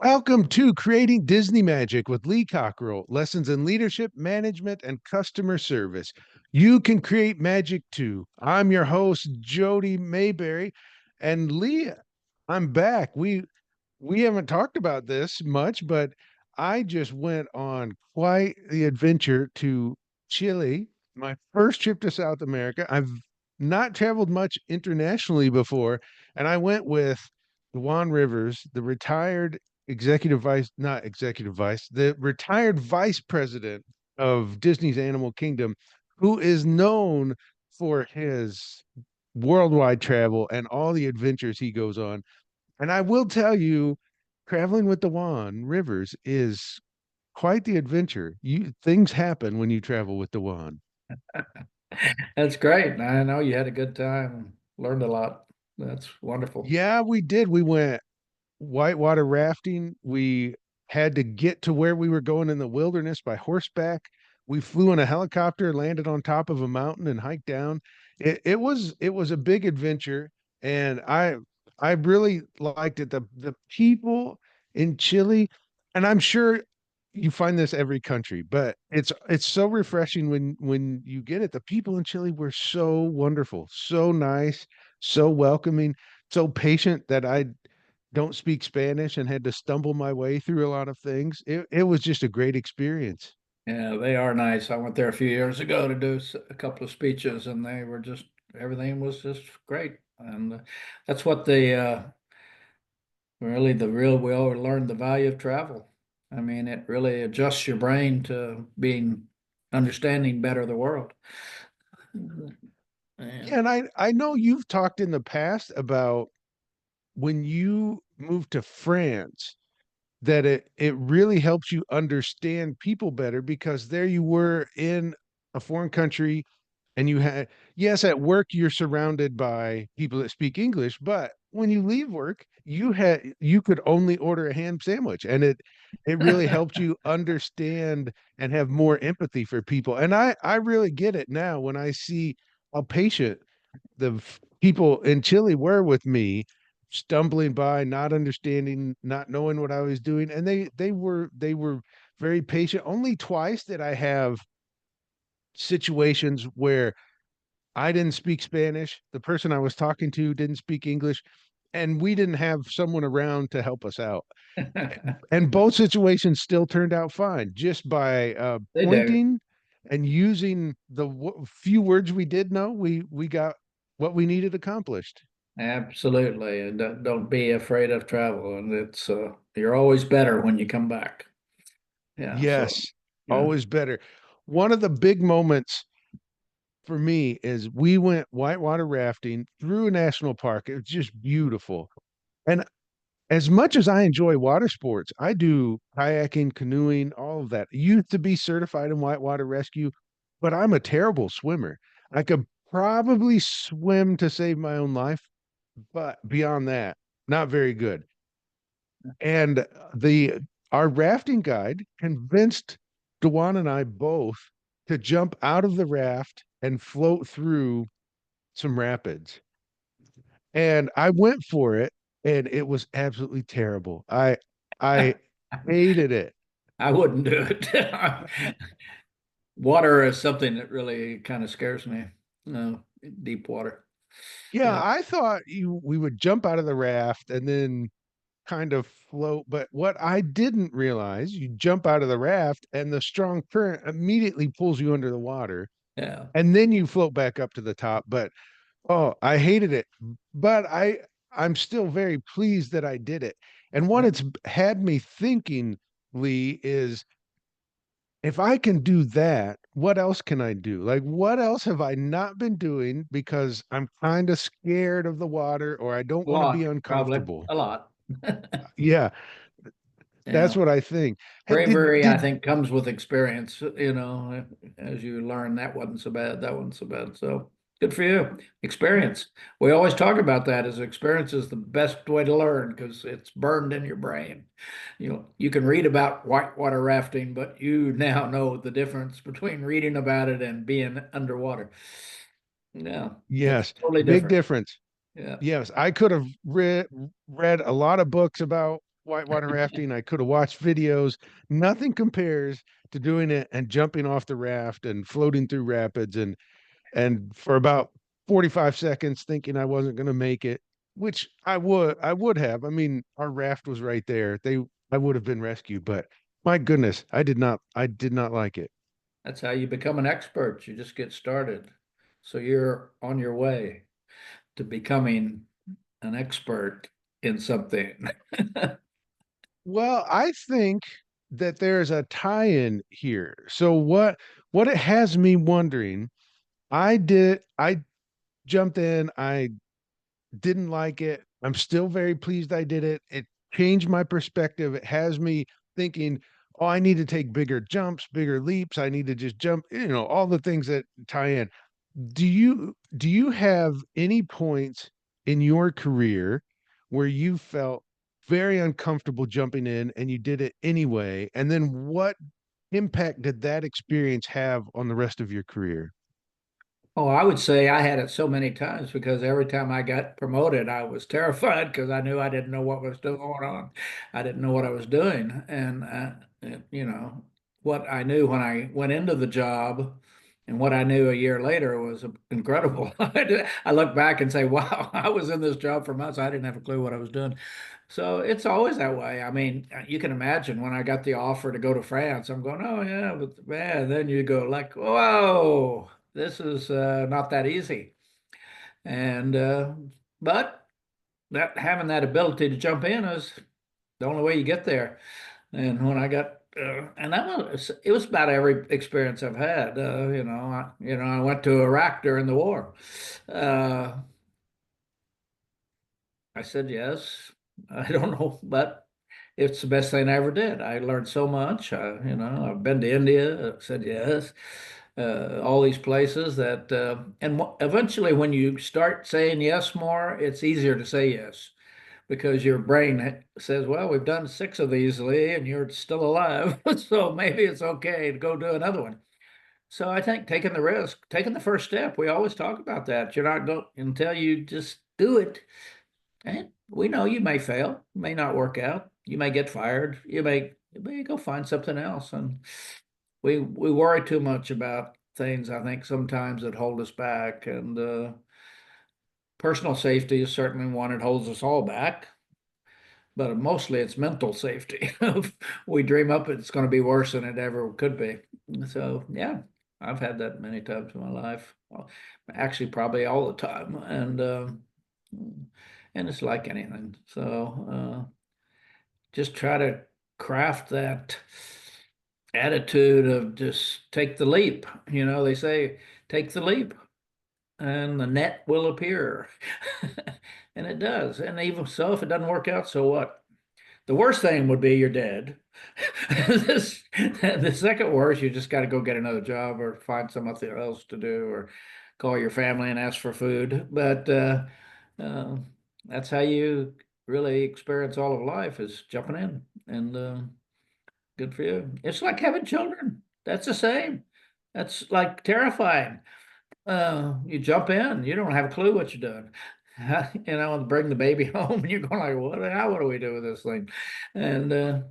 Welcome to Creating Disney Magic with Lee Cockerell, lessons in leadership, management, and customer service. You can create magic too. I'm your host, Jody Maberry. And Lee, I'm back. We haven't talked about this much, but I just went on quite the adventure to Chile, my first trip to South America. I've not traveled much internationally before, and I went with Juan Rivers, the retired executive vice, not executive vice, the retired vice president of Disney's Animal Kingdom, who is known for his worldwide travel and all the adventures he goes on. And I will tell you, traveling with the Juan Rivers is quite the adventure. You things happen when you travel with the Juan. That's great. I know you had a good time, learned a lot. That's wonderful. Yeah, we did. We went whitewater rafting. We had to get to where we were going in the wilderness by horseback. We flew in a helicopter, landed on top of a mountain, and hiked down. It was a big adventure, and I really liked it. The people in Chile, and I'm sure you find this every country, but it's so refreshing when you get it. The people in Chile were so wonderful, so nice, so welcoming, so patient that I don't speak Spanish and had to stumble my way through a lot of things. It was just a great experience. Yeah, they are nice. I went there a few years ago to do a couple of speeches, and everything was just great. And that's what the real we all learned the value of travel. I mean, it really adjusts your brain to understanding better the world. Yeah. Yeah, and I know you've talked in the past about when you moved to France that it really helps you understand people better because there you were in a foreign country and you had, yes, at work you're surrounded by people that speak English, but when you leave work you could only order a ham sandwich, and it really helped you understand and have more empathy for people. And I really get it now when I see how patient people in Chile were with me, stumbling by, not understanding, not knowing what I was doing, and they were very patient. Only twice did I have situations where I didn't speak Spanish, the person I was talking to didn't speak English, and we didn't have someone around to help us out. And both situations still turned out fine just by They do. pointing and using the few words we did know. We got what we needed accomplished. Absolutely. And don't be afraid of travel. And you're always better when you come back. Yeah. So, Yes, yeah. always better. One of the big moments for me is we went whitewater rafting through a national park. It was just beautiful. And as much as I enjoy water sports, I do kayaking, canoeing, all of that. I used to be certified in whitewater rescue, but I'm a terrible swimmer. I could probably swim to save my own life, but beyond that, not very good. And the our rafting guide convinced Dewan and I both to jump out of the raft and float through some rapids. And I went for it, and it was absolutely terrible. I hated it. I wouldn't do it. Water is something that really kind of scares me. No, deep water. Yeah, Yeah. I thought we would jump out of the raft and then kind of float, but what I didn't realize, you jump out of the raft and the strong current immediately pulls you under the water, Yeah. and then you float back up to the top. But oh, I hated it. But I'm still very pleased that I did it. And what it's had me thinking, Lee, is if I can do that, what else can I do? Like, what else have I not been doing because I'm kind of scared of the water or I don't A want to be lot, probably uncomfortable? a lot. Yeah, that's Yeah. what I think. Hey, Bravery, I did think, comes with experience. As you learn, that wasn't so bad, that wasn't so bad. So good for you. Experience. We always talk about that as experience is the best way to learn because it's burned in your brain. You can read about whitewater rafting, but you now know the difference between reading about it and being underwater. Yeah, it's yes, totally big different. difference. Yeah. Yes, I could have read a lot of books about whitewater rafting. I could have watched videos. Nothing compares to doing it and jumping off the raft and floating through rapids and for about 45 seconds thinking I wasn't going to make it, which I would have. I mean, our raft was right there. I would have been rescued, but my goodness, I did not like it. That's how you become an expert. You just get started. So you're on your way to becoming an expert in something. Well, I think that there's a tie-in here. So what it has me wondering, I jumped in, I didn't like it. I'm still very pleased I did it. It changed my perspective. It has me thinking, oh, I need to take bigger jumps, bigger leaps. I need to just jump, all the things that tie in. Do you have any points in your career where you felt very uncomfortable jumping in and you did it anyway? And then what impact did that experience have on the rest of your career? Oh, I would say I had it so many times because every time I got promoted, I was terrified because I knew I didn't know what was still going on. I didn't know what I was doing. And, you know, what I knew when I went into the job and what I knew a year later was incredible. I look back and say, wow, I was in this job for months. I didn't have a clue what I was doing. So it's always that way. I mean, you can imagine when I got the offer to go to France, I'm going, oh yeah, but man, then you go like, whoa, this is not that easy. And but that having that ability to jump in is the only way you get there. And when I got and that was it was about every experience I've had. I went to Iraq during the war. Uh, I said yes. I don't know, but it's the best thing I ever did. I learned so much. I've been to India, said yes, all these places and eventually when you start saying yes more, it's easier to say yes because your brain says, well, we've done six of these, Lee, and you're still alive. So maybe it's okay to go do another one. So I think taking the risk, taking the first step, we always talk about that. You're not going until you just do it. And we know you may fail, may not work out, you may get fired, you may go find something else. And we worry too much about things, I think, sometimes that hold us back. And personal safety is certainly one that holds us all back, but mostly it's mental safety. We dream up it's going to be worse than it ever could be. So yeah, I've had that many times in my life. Well, actually, probably all the time. And it's like anything. So just try to craft that attitude of just take the leap. They say take the leap and the net will appear. And it does. And even so, if it doesn't work out, so what? The worst thing would be you're dead. The second worst, you just got to go get another job or find something else to do or call your family and ask for food. But uh, that's how you really experience all of life is jumping in. And good for you. It's like having children. That's the same. That's like terrifying. You jump in, you don't have a clue what you're doing. And bring the baby home, and you're going like, what do we do with this thing? And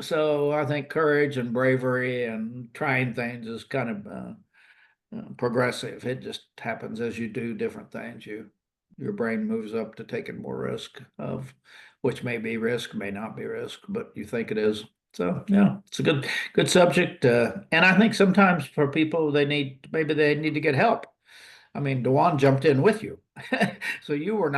so I think courage and bravery and trying things is kind of progressive. It just happens as you do different things. Your brain moves up to taking more risk of which may be risk, may not be risk, but you think it is. So yeah, it's a good subject. And I think sometimes for people maybe they need to get help. I mean, Dewan jumped in with you. So you were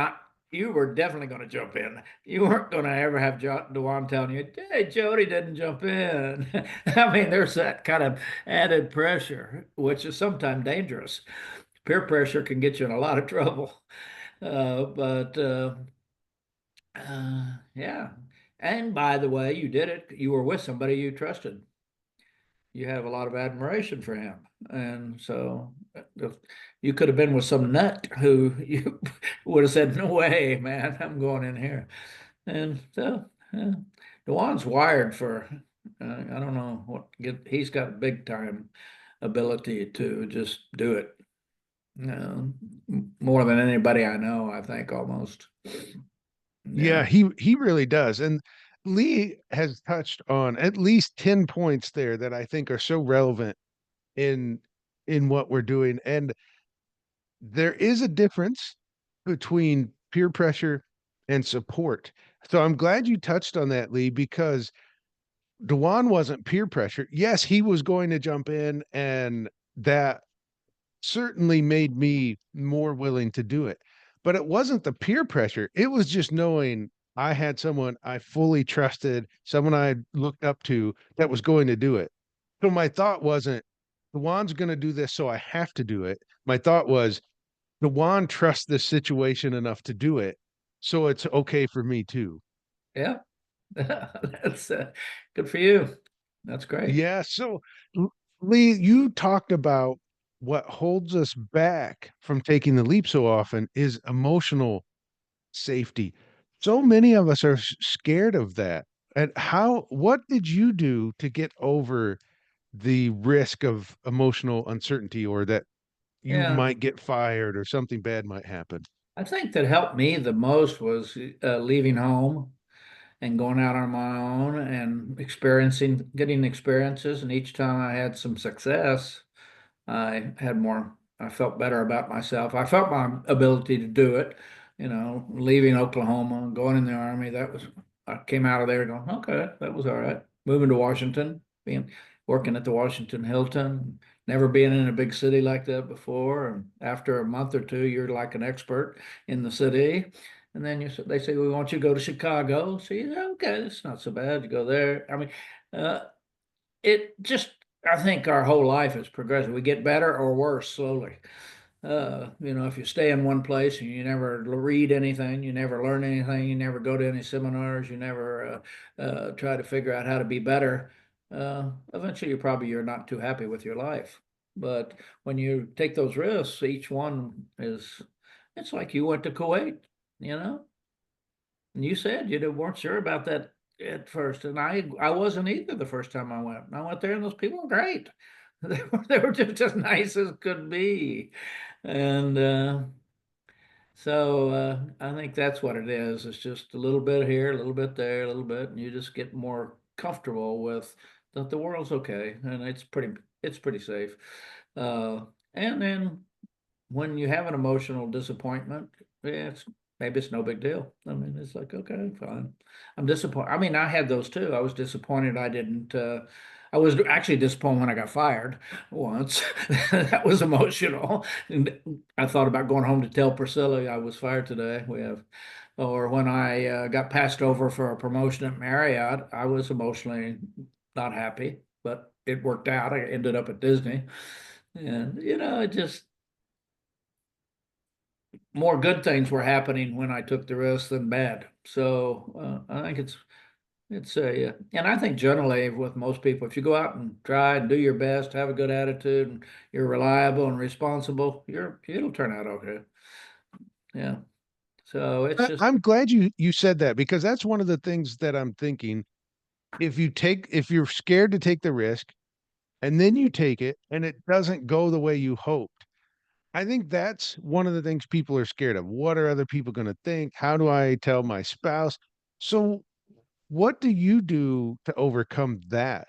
definitely going to jump in. You weren't going to ever have Dewan telling you, hey, Jody didn't jump in. I mean, there's that kind of added pressure, which is sometimes dangerous. Peer pressure can get you in a lot of trouble. But yeah. And by the way, you did it. You were with somebody you trusted. You have a lot of admiration for him. And so you could have been with some nut who you would have said, no way, man, I'm going in here. And so Dewan's wired for, I don't know he's got big time ability to just do it. More than anybody I know, I think almost. Yeah, Yeah. he really does. And Lee has touched on at least 10 points there that I think are so relevant in what we're doing. And there is a difference between peer pressure and support. So I'm glad you touched on that, Lee, because Dewan wasn't peer pressure. Yes, he was going to jump in, and that certainly made me more willing to do it. But it wasn't the peer pressure. It was just knowing I had someone I fully trusted, someone I looked up to that was going to do it. So my thought wasn't, Dewan's going to do this, so I have to do it. My thought was, Dewan trusts this situation enough to do it, so it's okay for me too. Yeah. That's good for you. That's great. Yeah. So, Lee, you talked about what holds us back from taking the leap so often is emotional safety. So many of us are scared of that. And what did you do to get over the risk of emotional uncertainty or that you Yeah. might get fired or something bad might happen? I think that helped me the most was leaving home and going out on my own and getting experiences. And each time I had some success, I felt better about myself. I felt my ability to do it. Leaving Oklahoma, going in the Army, I came out of there going, okay, that was all right. Moving to Washington, working at the Washington Hilton, never being in a big city like that before. And after a month or two, you're like an expert in the city. And then they say, we want you to go to Chicago. So you say, okay, it's not so bad. You go there. I mean, uh, it just I think our whole life is progressive. We get better or worse slowly. If you stay in one place and you never read anything, you never learn anything, you never go to any seminars, you never try to figure out how to be better, eventually you're not too happy with your life. But when you take those risks, each one it's like you went to Kuwait, you know, and you said weren't sure about that at first, and I wasn't either the first time I went. I went there, and those people were great. They were just as nice as could be, and I think that's what it is. It's just a little bit here, a little bit there, a little bit, and you just get more comfortable with that the world's okay, and it's pretty safe. And then when you have an emotional disappointment, yeah, maybe it's no big deal. I mean, it's like, okay, fine. I'm disappointed. I mean, I had those too. I was disappointed I didn't I was actually disappointed when I got fired once. That was emotional. And I thought about going home to tell Priscilla I was fired today. Or when I got passed over for a promotion at Marriott, I was emotionally not happy, but it worked out. I ended up at Disney. And, it just, more good things were happening when I took the risk than bad. So I think and I think generally with most people, if you go out and try and do your best, have a good attitude, and you're reliable and responsible, it'll turn out okay. Yeah. So it's just, I'm glad you said that because that's one of the things that I'm thinking. If you're scared to take the risk and then you take it and it doesn't go the way you hoped, I think that's one of the things people are scared of. What are other people going to think? How do I tell my spouse? So, what do you do to overcome that?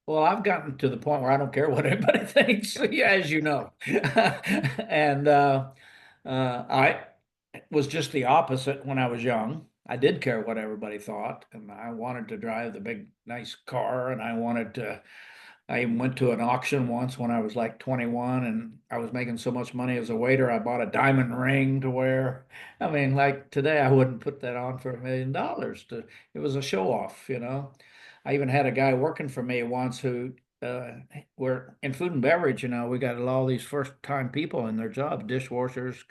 well, I've gotten to the point where I don't care what anybody thinks, yeah, as you know. And I was just the opposite when I was young. I did care what everybody thought, and I wanted to drive the big, nice car, and I even went to an auction once when I was like 21 and I was making so much money as a waiter. I bought a diamond ring to wear. I mean, like today, I wouldn't put that on for $1 million. It was a show off. I even had a guy working for me once who, uh, we're in food and beverage, we got all these first time people in their jobs, dishwashers,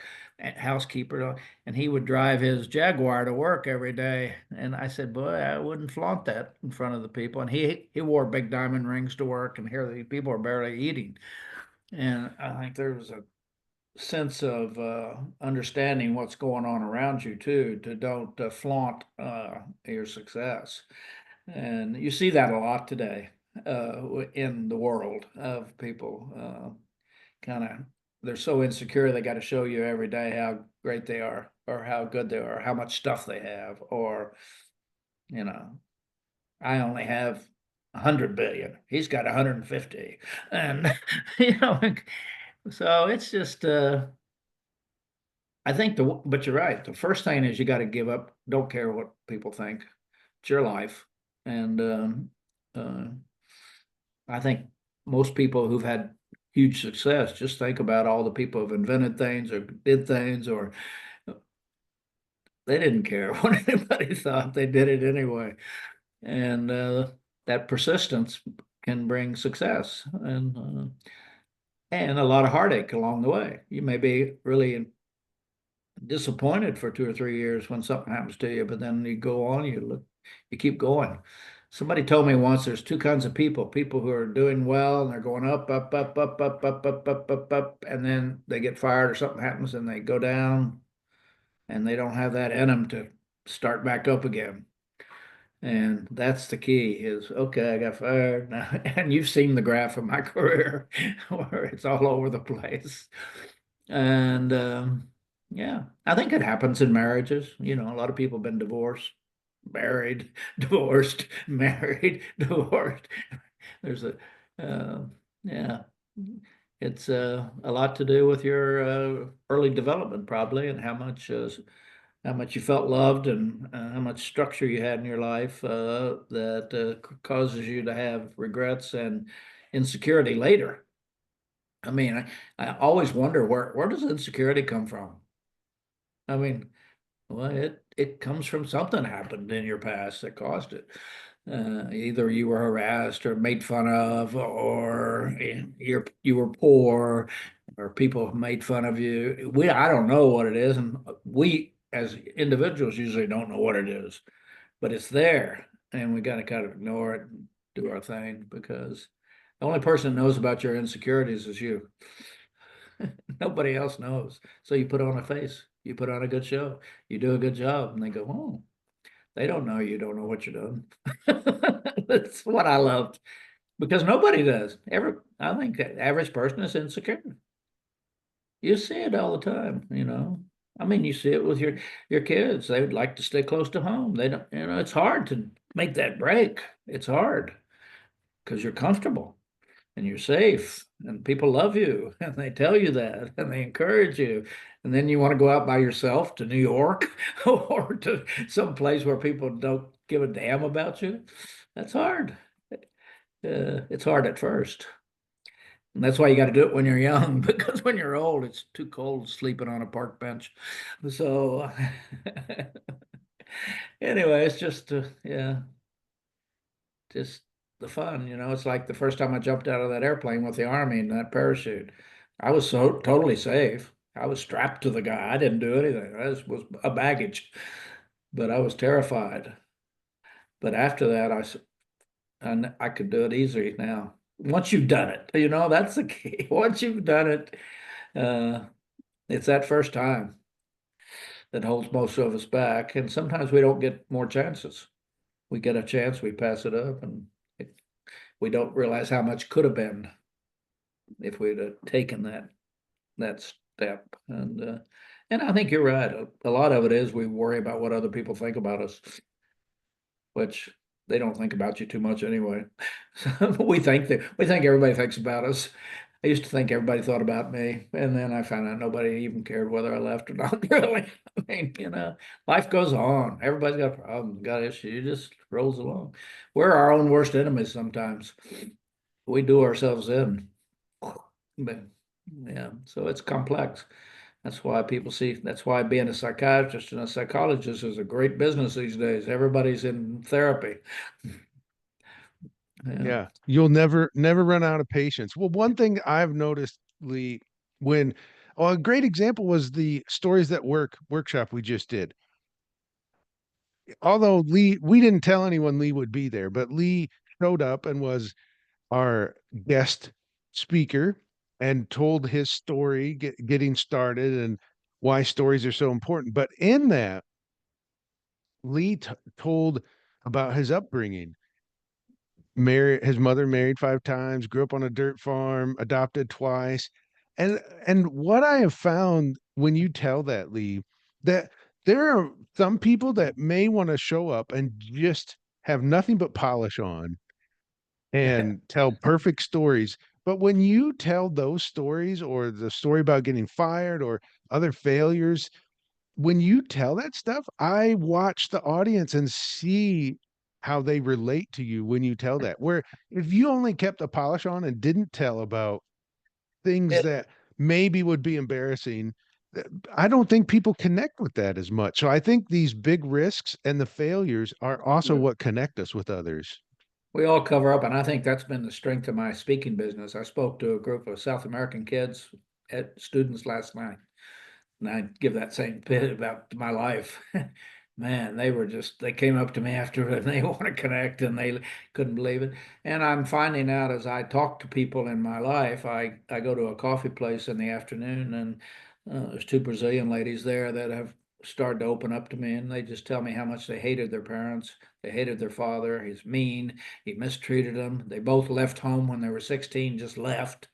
housekeeper, and he would drive his Jaguar to work every day. And I said, boy, I wouldn't flaunt that in front of the people. And he wore big diamond rings to work, and here the people are barely eating. And I think there was a sense of understanding what's going on around you too, to don't flaunt your success. And you see that a lot today in the world of people kind of they're so insecure they got to show you every day how great they are or how good they are, how much stuff they have, or you know, I only have 100 billion. He's got 150, and you know, so it's just. I think but you're right. The first thing is you got to give up. Don't care what people think. It's your life, and uh, I think most people who've had huge success just think about all the people who've invented things or did things, or they didn't care what anybody thought. They did it anyway, and that persistence can bring success and a lot of heartache along the way. You may be really disappointed for 2 or 3 years when something happens to you, but then you go on, you look, you keep going. Somebody told me once there's two kinds of people, people who are doing well and they're going up, up, up, up, up, up, up, up, up, up, and then they get fired or something happens and they go down and they don't have that in them to start back up again. And that's the key is, okay, I got fired now. And you've seen the graph of my career where it's all over the place. And yeah, I think it happens in marriages. You know, a lot of people have been divorced, married, divorced, married, divorced. There's uh, yeah, it's a lot to do with your early development probably, and how much you felt loved and how much structure you had in your life that causes you to have regrets and insecurity later. I mean, I always wonder where does insecurity come from? I mean, well, it comes from something happened in your past that caused it. Either you were harassed or made fun of, or you were poor, or people made fun of you. I don't know what it is, and we as individuals usually don't know what it is, but it's there, and we got to kind of ignore it and do our thing because the only person that knows about your insecurities is you. Nobody else knows. So you put on a face, you put on a good show, you do a good job, and they go, oh, they don't know you don't know what you're doing. That's what I loved because nobody does. I think the average person is insecure. You see it all the time, you know. I mean, you see it with your kids. They would like to stay close to home. They don't, you know, it's hard to make that break. It's hard because you're comfortable and you're safe and people love you and they tell you that and they encourage you. And then you want to go out by yourself to New York or to some place where people don't give a damn about you. That's hard. It's hard at first. And that's why you got to do it when you're young, because when you're old, it's too cold sleeping on a park bench. So anyway, it's just, yeah, just the fun, you know. It's like the first time I jumped out of that airplane with the Army in that parachute. I was so totally safe. I was strapped to the guy. I didn't do anything. I just was a baggage, but I was terrified. But after that, I could do it easy now. Once you've done it, you know, that's the key. Once you've done it, uh, it's that first time that holds most of us back. And sometimes we don't get more chances. We get a chance, we pass it up, and we don't realize how much could have been if we'd have taken that step. And I think you're right. A lot of it is we worry about what other people think about us, which they don't think about you too much anyway. So we think everybody thinks about us. I used to think everybody thought about me, and then I found out nobody even cared whether I left or not, really. I mean, you know, life goes on. Everybody's got problems, got issues. It just rolls along. We're our own worst enemies sometimes. We do ourselves in. But yeah, so it's complex. That's why being a psychiatrist and a psychologist is a great business these days. Everybody's in therapy. Yeah. Yeah, you'll never run out of patience. Well, one thing I've noticed, Lee, when a great example was the stories that workshop we just did. Although Lee, we didn't tell anyone Lee would be there, but Lee showed up and was our guest speaker and told his story, getting started and why stories are so important. But in that, Lee told about his upbringing. Married, his mother married 5 times, grew up on a dirt farm, adopted twice, And what I have found when you tell that, Lee, that there are some people that may want to show up and just have nothing but polish on and tell perfect stories. But when you tell those stories or the story about getting fired or other failures, when you tell that stuff, I watch the audience and see how they relate to you when you tell that. Where if you only kept the polish on and didn't tell about things It, that maybe would be embarrassing, I don't think people connect with that as much. So I think these big risks and the failures are also what connect us with others. we all cover up, and I think that's been the strength of my speaking business. I spoke to a group of South American kids, students last night, and I give that same bit about my life. Man, they came up to me after and they want to connect and they couldn't believe it. And I'm finding out as I talk to people in my life, I go to a coffee place in the afternoon and there's two Brazilian ladies there that have started to open up to me and they just tell me how much they hated their parents. They hated their father. He's mean. He mistreated them. They both left home when they were 16, just left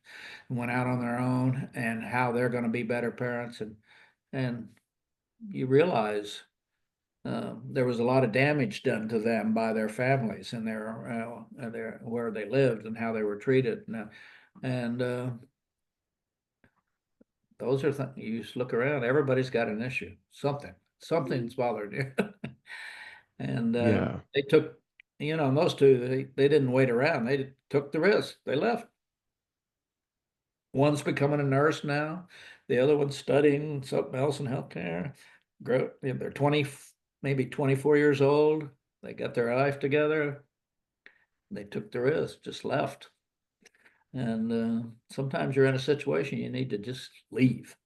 and went out on their own and how they're going to be better parents. And you realize there was a lot of damage done to them by their families and their where they lived and how they were treated. And those are things you just look around. Everybody's got an issue. Something's bothering you. And Yeah. they took, and those two they didn't wait around. They took the risk. They left. One's becoming a nurse now. The other one's studying something else in healthcare. They're 20, maybe 24 years old. They got their life together. They took the risk, just left. And sometimes you're in a situation you need to just leave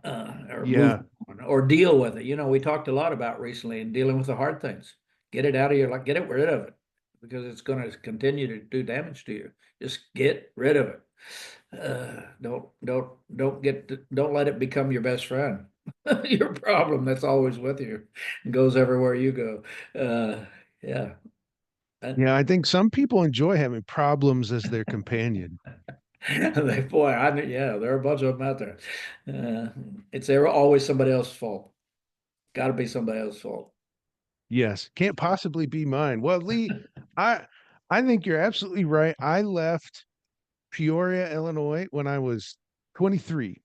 or move Yeah. on or deal with it. We talked a lot about recently and dealing with the hard things. Get it out of your life, get it rid of it because it's going to continue to do damage to you. Just get rid of it. Don't let it become your best friend. Your problem that's always with you and goes everywhere you go. Yeah. And Yeah. I think some people enjoy having problems as their companion. yeah, there are a bunch of them out there. Uh, it's They're always somebody else's fault. Got to be somebody else's fault. Yes. Can't possibly be mine. Well, Lee, I I think you're absolutely right. I left Peoria, Illinois when I was 23.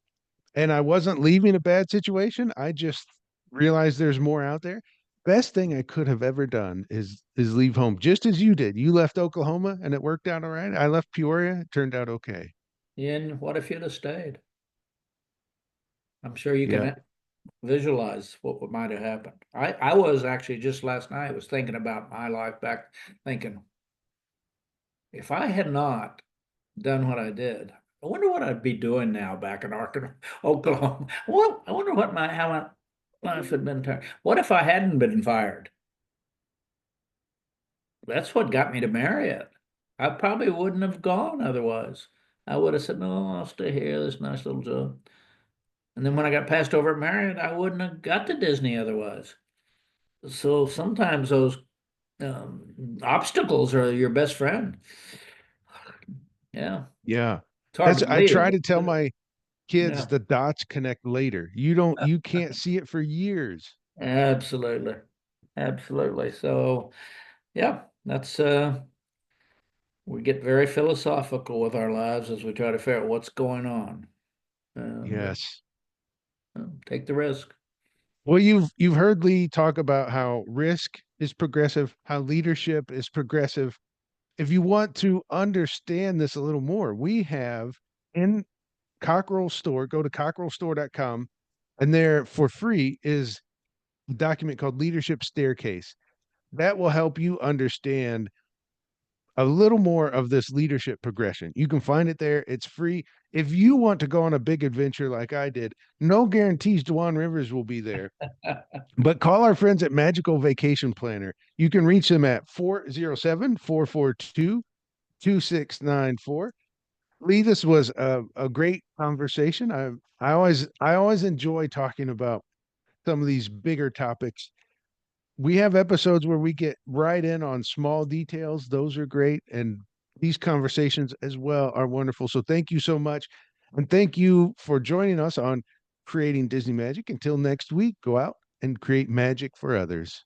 And I wasn't leaving a bad situation. I just realized there's more out there. Best thing I could have ever done is leave home, just as you did. You left Oklahoma and it worked out all right. I left Peoria, it turned out okay. And what if you'd have stayed? I'm sure you Yeah. can visualize what might have happened. I was actually just last night was thinking about my life back, thinking if I had not done what I did, I wonder what I'd be doing now back in Arkansas, Oklahoma. Well, I wonder how my life had been turned. What if I hadn't been fired? That's what got me to Marriott. I probably wouldn't have gone otherwise. I would have said, no, I'll stay here, this nice little job. And then when I got passed over at Marriott, I wouldn't have got to Disney otherwise. So sometimes those obstacles are your best friend. Yeah, Yeah. it's hard That's to I try believe. to tell my kids Yeah, the dots connect later. You can't see it for years. absolutely. Absolutely. So, yeah, that's we get very philosophical with our lives as we try to figure out what's going on and Yes. take the risk. Well, you've heard Lee talk about how risk is progressive, how leadership is progressive. If you want to understand this a little more, we have in Cockerell Store, go to cockerellstore.com, and there for free is a document called Leadership Staircase. That will help you understand a little more of this leadership progression. You can find it there. It's free. If you want to go on a big adventure like I did, no guarantees Dewan Rivers will be there. But call our friends at Magical Vacation Planner. You can reach them at 407-442-2694. Lee, this was a great conversation. I always enjoy talking about some of these bigger topics. We have episodes where we get right in on small details. Those are great. And these conversations as well are wonderful. So thank you so much. And thank you for joining us on Creating Disney Magic. Until next week, go out and create magic for others.